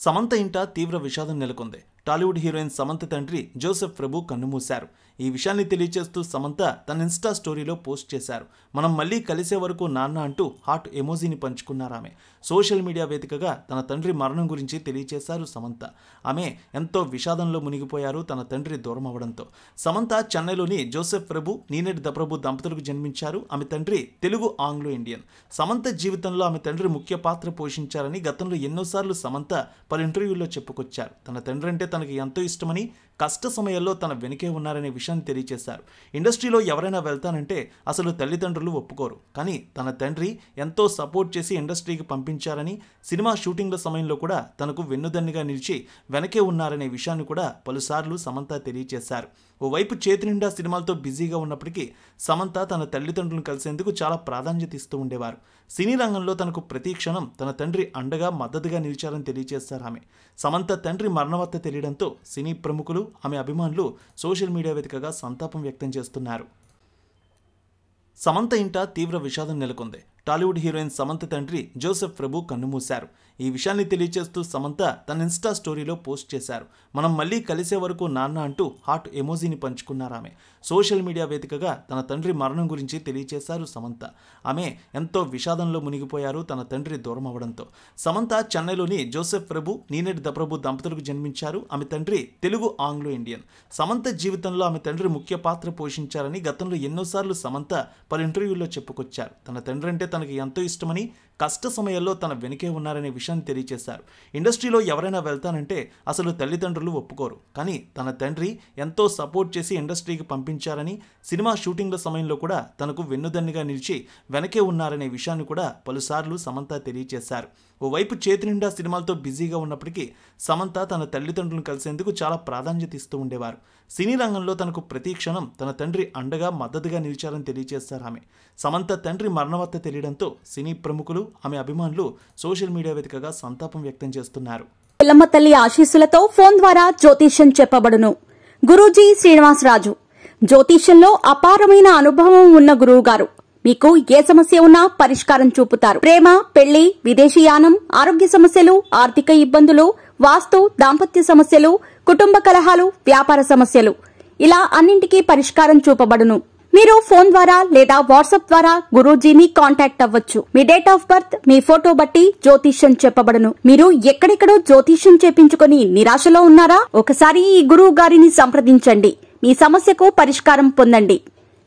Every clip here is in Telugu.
సమంత ఇంట తీవ్ర విషాదం నెలకొంది. టాలీవుడ్ హీరోయిన్ సమంత తండ్రి జోసెఫ్ ప్రభు కన్నుమూశారు. ఈ విషయాన్ని తెలియజేస్తూ సమంత తన ఇన్స్టా స్టోరీలో పోస్ట్ చేశారు. మనం మళ్ళీ కలిసే వరకు నాన్న అంటూ హార్ట్ ఎమోజీని పంచుకున్నారామె. సోషల్ మీడియా వేదికగా తన తండ్రి మరణం గురించి తెలియజేశారు సమంత. ఆమె ఎంతో విషాదంలో మునిగిపోయారు తన తండ్రి దూరం అవడంతో. సమంత చెన్నైలోని జోసెఫ్ ప్రభు, నీనెట్ ద ప్రభు దంపతులకు జన్మించారు. ఆమె తండ్రి తెలుగు ఆంగ్లో ఇండియన్. సమంత జీవితంలో ఆమె తండ్రి ముఖ్య పాత్ర పోషించారని గతంలో ఎన్నోసార్లు సమంత పలు ఇంటర్వ్యూల్లో చెప్పుకొచ్చారు. తన తండ్రి అంటే తనకి ఎంతో ఇష్టమని, కష్ట సమయాల్లో తన వెనుకే ఉన్నారనే విషయాన్ని తెలియజేశారు. ఇండస్ట్రీలో ఎవరైనా వెళ్తానంటే అసలు తల్లిదండ్రులు ఒప్పుకోరు, కానీ తన తండ్రి ఎంతో సపోర్ట్ చేసి ఇండస్ట్రీకి పంపించారని, సినిమా షూటింగ్ల సమయంలో కూడా తనకు వెన్నుదన్నుగా నిలిచి వెనకే ఉన్నారనే విషయాన్ని కూడా పలుసార్లు సమంత తెలియజేశారు. ఓవైపు చేతి నిండా సినిమాలతో బిజీగా ఉన్నప్పటికీ సమంత తన తల్లిదండ్రులను కలిసేందుకు చాలా ప్రాధాన్యత ఇస్తూ ఉండేవారు. సినీ రంగంలో తనకు ప్రతి క్షణం తన తండ్రి అండగా మద్దతుగా నిలిచారని తెలియజేశారు ఆమె. సమంత తండ్రి మరణవార్త తెలియడంతో సినీ ప్రముఖులు, ఆమె అభిమానులు సోషల్ మీడియా వేదికగా సంతాపం వ్యక్తం చేస్తున్నారు. సమంత ఇంట తీవ్ర విషాదం నెలకొంది. టాలీవుడ్ హీరోయిన్ సమంత తండ్రి జోసెఫ్ ప్రభు కన్నుమూశారు. ఈ విషయాన్ని తెలియజేస్తూ సమంత తన ఇన్స్టా స్టోరీలో పోస్ట్ చేశారు. మనం మళ్ళీ కలిసే వరకు నాన్న అంటూ హార్ట్ ఎమోజీని పంచుకున్నారామె. సోషల్ మీడియా వేదికగా తన తండ్రి మరణం గురించి తెలియజేశారు సమంత. ఆమె ఎంతో విషాదంలో మునిగిపోయారు తన తండ్రి దూరం అవడంతో. సమంత చెన్నైలోని జోసెఫ్ ప్రభు, నీనెట్ ద ప్రభు దంపతులకు జన్మించారు. ఆమె తండ్రి తెలుగు ఆంగ్లో ఇండియన్. సమంత జీవితంలో ఆమె తండ్రి ముఖ్య పాత్ర పోషించారని గతంలో ఎన్నోసార్లు సమంత పలు ఇంటర్వ్యూల్లో చెప్పుకొచ్చారు. తన తండ్రి అంటే తనకి ఎంతో ఇష్టమని, కష్ట సమయాల్లో తన వెనుకే ఉన్నారనే విషయాన్ని తెలియజేశారు. ఇండస్ట్రీలో ఎవరైనా వెళ్తానంటే అసలు తల్లిదండ్రులు ఒప్పుకోరు, కానీ తన తండ్రి ఎంతో సపోర్ట్ చేసి ఇండస్ట్రీకి పంపించారని, సినిమా షూటింగ్ల సమయంలో కూడా తనకు వెన్నుదన్నుగా నిలిచి వెనకే ఉన్నారనే విషయాన్ని కూడా పలుసార్లు సమంత తెలియజేశారు. ఓవైపు చేతి నిండా సినిమాలతో బిజీగా ఉన్నప్పటికీ సమంత తన తల్లిదండ్రులను కలిసేందుకు చాలా ప్రాధాన్యత ఇస్తూ ఉండేవారు. సినీ రంగంలో తనకు ప్రతి క్షణం తన తండ్రి అండగా మద్దతుగా నిలిచారని తెలియజేశారు ఆమె. సమంత తండ్రి మరణవార్త తెలియడంతో సినీ ప్రముఖులు, ఆమె అభిమానులు సోషల్ మీడియా వేదికగా సంతాపం వ్యక్తం చేస్తున్నారు. ఎల్లమ్మ తల్లి ఆశీస్సులతో ఫోన్ ద్వారా జ్యోతిష్యం చెప్పబడును. గురూజీ శ్రీనివాసరాజు జ్యోతిష్యంలో అపారమైన అనుభవం ఉన్న గురువు గారు మీకు ఏ సమస్య ఉన్నా పరిష్కారం చూపుతారు. ప్రేమ, పెళ్లి, విదేశీయానం, ఆరోగ్య సమస్యలు, ఆర్థిక ఇబ్బందులు, వాస్తు, దాంపత్య సమస్యలు, కుటుంబ కలహాలు, వ్యాపార సమస్యలు, ఇలా అన్నింటికీ పరిష్కారం చూపబడును. మీరు ఫోన్ ద్వారా లేదా వాట్సాప్ ద్వారా గురూజీని కాంటాక్ట్ అవ్వచ్చు. మీ డేట్ ఆఫ్ బర్త్, మీ ఫోటో బట్టి జ్యోతిష్యం చెప్పబడును. మీరు ఎక్కడెక్కడో జ్యోతిష్యం చేపించుకుని నిరాశలో ఉన్నారా? ఒకసారి ఈ గురువు గారిని సంప్రదించండి. మీ సమస్యకు పరిష్కారం పొందండి.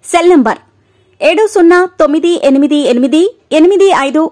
Cell number 7098888511